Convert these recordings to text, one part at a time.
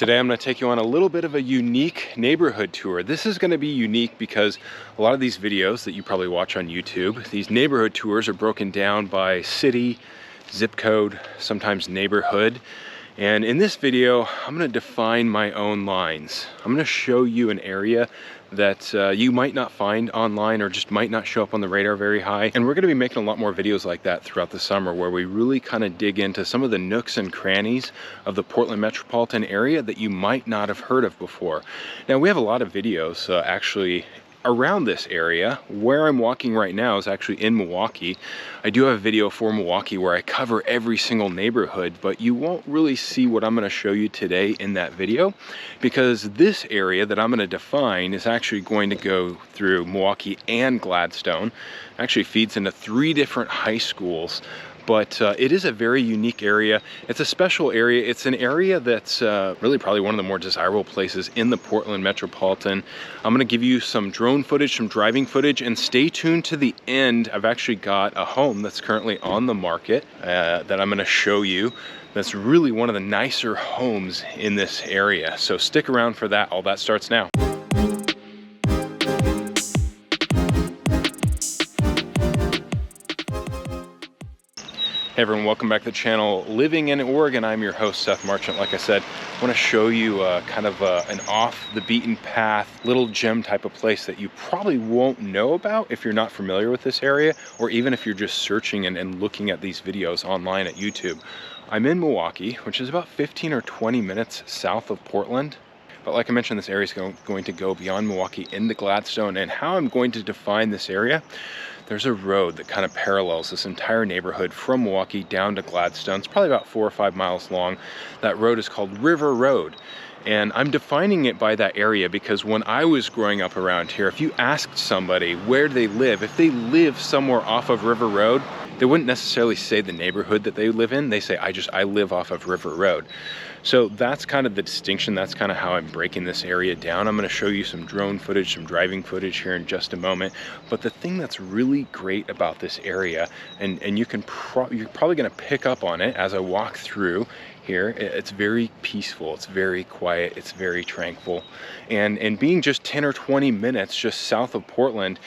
Today I'm going to take you on a little bit of a unique neighborhood tour. This is going to be unique because a lot of these videos that you probably watch on YouTube, these neighborhood tours are broken down by city, zip code, sometimes neighborhood. And in this video, I'm going to define my own lines. I'm going to show you an area that you might not find online or just might not show up on the radar very high. And we're going to be making a lot more videos like that throughout the summer, where we really kind of dig into some of the nooks and crannies of the Portland metropolitan area that you might not have heard of before. Now, we have a lot of videos actually around this area. Where I'm walking right now is actually in Milwaukie. I do have a video for Milwaukie where I cover every single neighborhood, but you won't really see what I'm going to show you today in that video, because this area that I'm going to define is actually going to go through Milwaukie and Gladstone. It actually feeds into 3 different high schools. But it is a very unique area. It's a special area. It's an area that's really probably one of the more desirable places in the Portland metropolitan. I'm going to give you some drone footage, some driving footage, and stay tuned to the end. I've actually got a home that's currently on the market that I'm going to show you. That's really one of the nicer homes in this area. So stick around for that. All that starts now. Hey everyone, welcome back to the channel. Living in Oregon, I'm your host, Seth Marchant. Like I said, I want to show you kind of an off the beaten path, little gem type of place that you probably won't know about if you're not familiar with this area, or even if you're just searching and looking at these videos online at YouTube. I'm in Milwaukie, which is about 15 or 20 minutes south of Portland. But like I mentioned, this area is going to go beyond Milwaukie into Gladstone. And how I'm going to define this area, there's a road that kind of parallels this entire neighborhood from Milwaukie down to Gladstone. It's probably about 4 or 5 miles long. That road is called River Road. And I'm defining it by that area because when I was growing up around here, if you asked somebody where they live, if they live somewhere off of River Road, they wouldn't necessarily say the neighborhood that they live in. They say, I live off of River Road. So that's kind of the distinction. That's kind of how I'm breaking this area down. I'm going to show you some drone footage, some driving footage here in just a moment. But the thing that's really great about this area, and you're probably going to pick up on it as I walk through here, it's very peaceful, it's very quiet, it's very tranquil. And being just 10 or 20 minutes just south of Portland,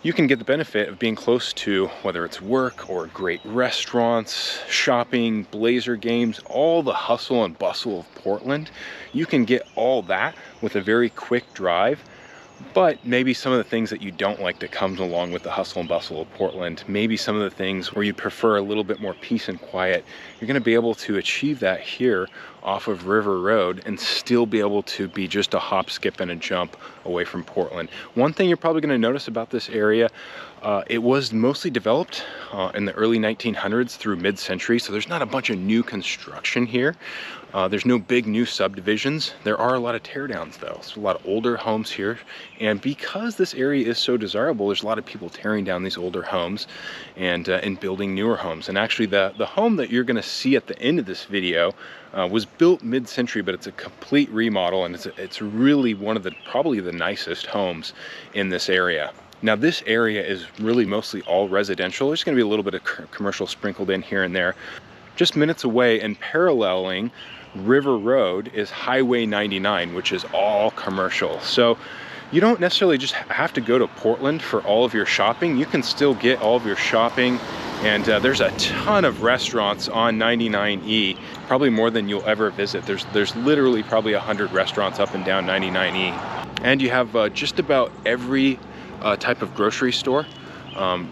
you can get the benefit of being close to, whether it's work or great restaurants, shopping, Blazer games, all the hustle and bustle of Portland. You can get all that with a very quick drive. But maybe some of the things that you don't like that comes along with the hustle and bustle of Portland, maybe some of the things where you prefer a little bit more peace and quiet, you're going to be able to achieve that here off of River Road and still be able to be just a hop, skip, and a jump away from Portland. One thing you're probably going to notice about this area, it was mostly developed in the early 1900s through mid-century, so there's not a bunch of new construction here. There's no big new subdivisions. There are a lot of teardowns though. So a lot of older homes here. And because this area is so desirable, there's a lot of people tearing down these older homes and building newer homes. And actually the home that you're gonna see at the end of this video was built mid-century, but it's a complete remodel, and it's really one of the, probably the nicest homes in this area. Now this area is really mostly all residential. There's gonna be a little bit of commercial sprinkled in here and there. Just minutes away and paralleling River Road is Highway 99, which is all commercial. So you don't necessarily just have to go to Portland for all of your shopping. You can still get all of your shopping, and there's a ton of restaurants on 99E, probably more than you'll ever visit. There's literally probably 100 restaurants up and down 99E. And you have just about every type of grocery store,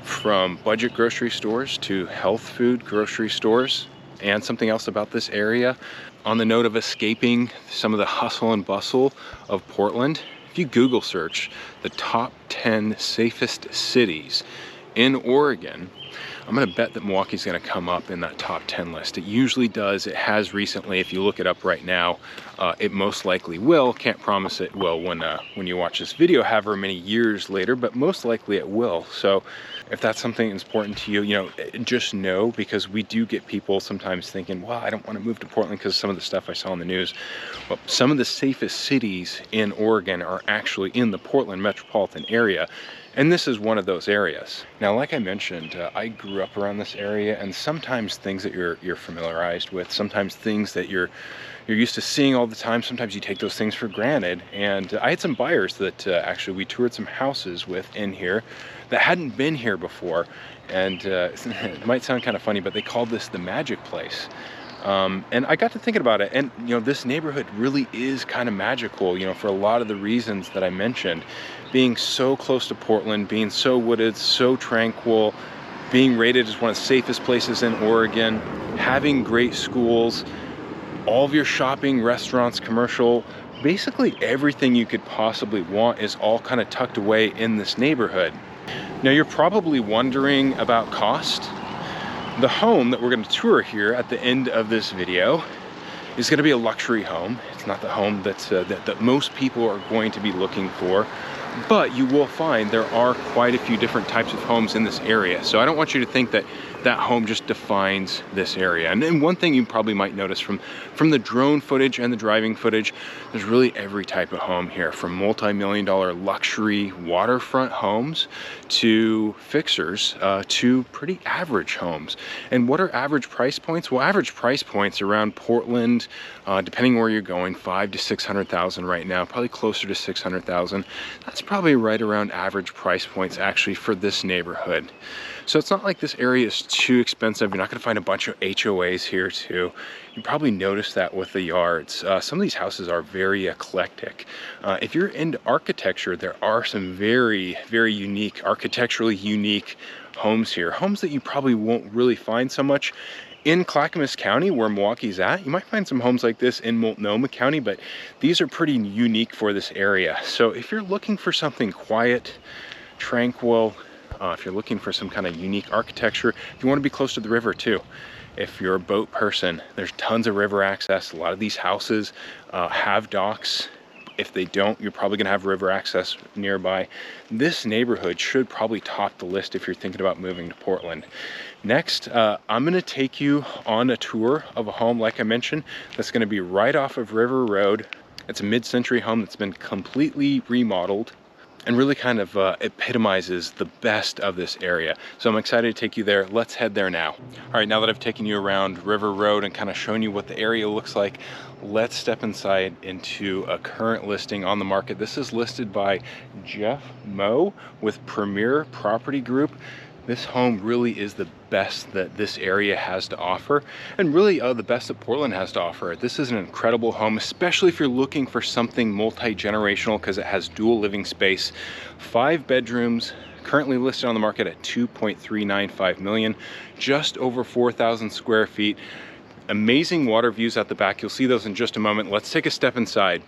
from budget grocery stores to health food grocery stores. And something else about this area, on the note of escaping some of the hustle and bustle of Portland, if you Google search the top 10 safest cities in Oregon, I'm going to bet that Milwaukee's going to come up in that top 10 list. It usually does. It has recently. If you look it up right now, it most likely will. Can't promise it will when you watch this video however many years later, but most likely it will. So if that's something that's important to you, just know, because we do get people sometimes thinking, well, I don't want to move to Portland because of some of the stuff I saw in the news. Well, some of the safest cities in Oregon are actually in the Portland metropolitan area. And this is one of those areas. Now, like I mentioned, I grew grew up around this area, and sometimes things that you're familiarized with, sometimes things that you're used to seeing all the time, sometimes you take those things for granted. And I had some buyers that actually we toured some houses with in here that hadn't been here before, and it might sound kind of funny, but they called this the magic place. And I got to thinking about it, and this neighborhood really is kind of magical, for a lot of the reasons that I mentioned. Being so close to Portland, being so wooded, so tranquil, being rated as one of the safest places in Oregon, having great schools, all of your shopping, restaurants, commercial, basically everything you could possibly want is all kind of tucked away in this neighborhood. Now you're probably wondering about cost. The home that we're going to tour here at the end of this video is going to be a luxury home. It's not the home that most people are going to be looking for, but you will find there are quite a few different types of homes in this area. So I don't want you to think that that home just defines this area. And then one thing you probably might notice from the drone footage and the driving footage, there's really every type of home here, from multi-million-dollar luxury waterfront homes to fixers to pretty average homes. And what are average price points? Well, average price points around Portland, depending where you're going, 500,000 to 600,000 right now, probably closer to 600,000. That's probably right around average price points actually for this neighborhood. So it's not like this area is too expensive. You're not going to find a bunch of HOAs here too. You probably noticed that with the yards. Some of these houses are very eclectic. If you're into architecture, there are some very, very unique, architecturally unique homes here. Homes that you probably won't really find so much in Clackamas County, where Milwaukee's at. You might find some homes like this in Multnomah County, but these are pretty unique for this area. So if you're looking for something quiet, tranquil, if you're looking for some kind of unique architecture, if you want to be close to the river too, if you're a boat person, there's tons of river access. A lot of these houses have docks. If they don't, you're probably going to have river access nearby. This neighborhood should probably top the list if you're thinking about moving to Portland. Next, I'm going to take you on a tour of a home, like I mentioned, that's going to be right off of River Road. It's a mid-century home that's been completely remodeled and really kind of epitomizes the best of this area. So I'm excited to take you there. Let's head there now. All right, now that I've taken you around River Road and kind of shown you what the area looks like, let's step inside into a current listing on the market. This is listed by Jeff Moe with Premier Property Group. This home really is the best that this area has to offer, and really the best that Portland has to offer. This is an incredible home, especially if you're looking for something multi-generational, because it has dual living space. 5 bedrooms, currently listed on the market at $2.395 million, just over 4,000 square feet. Amazing water views out the back. You'll see those in just a moment. Let's take a step inside.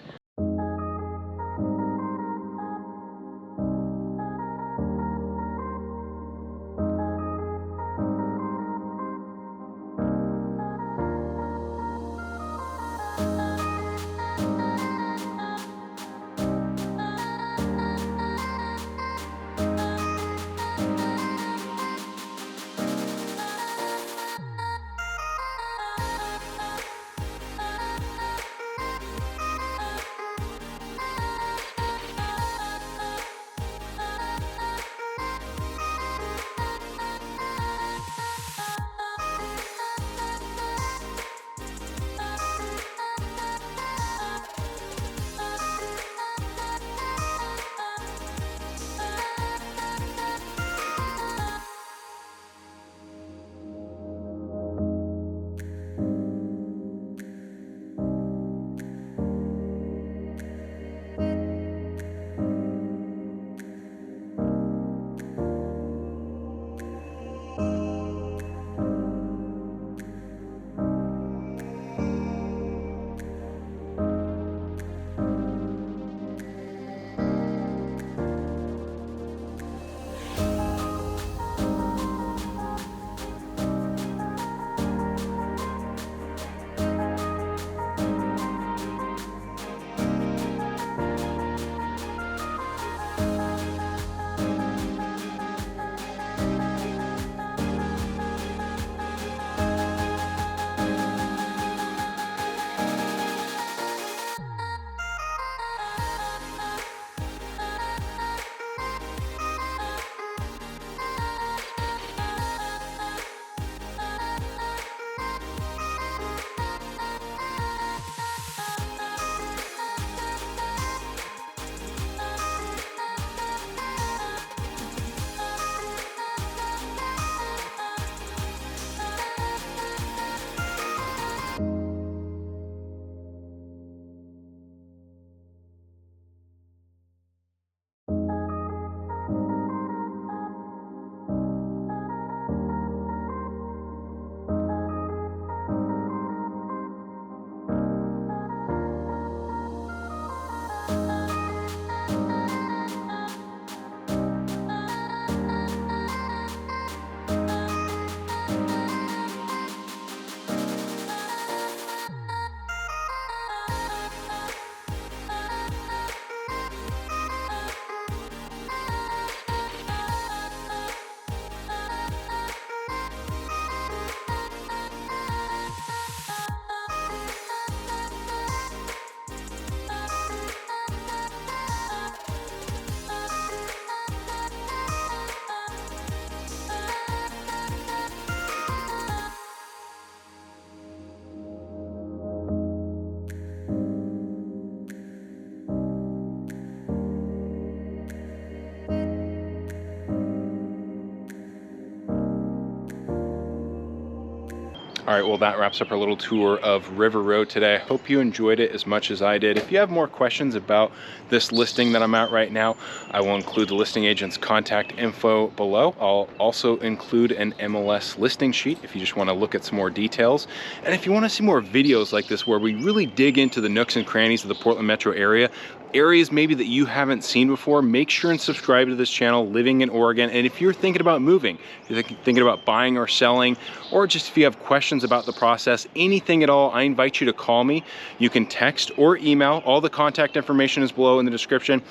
All right, well, that wraps up our little tour of River Road today. I hope you enjoyed it as much as I did. If you have more questions about this listing that I'm at right now, I will include the listing agent's contact info below. I'll also include an MLS listing sheet if you just want to look at some more details. And if you want to see more videos like this where we really dig into the nooks and crannies of the Portland metro area, areas maybe that you haven't seen before, make sure and subscribe to this channel, Living in Oregon. And if you're thinking about moving, if you're thinking about buying or selling, or just if you have questions about the process, anything at all, I invite you to call me. You can text or email. All the contact information is below in the description.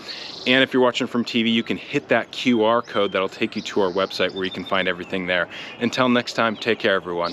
And if you're watching from TV, you can hit that QR code that'll take you to our website where you can find everything there. Until next time, take care, everyone.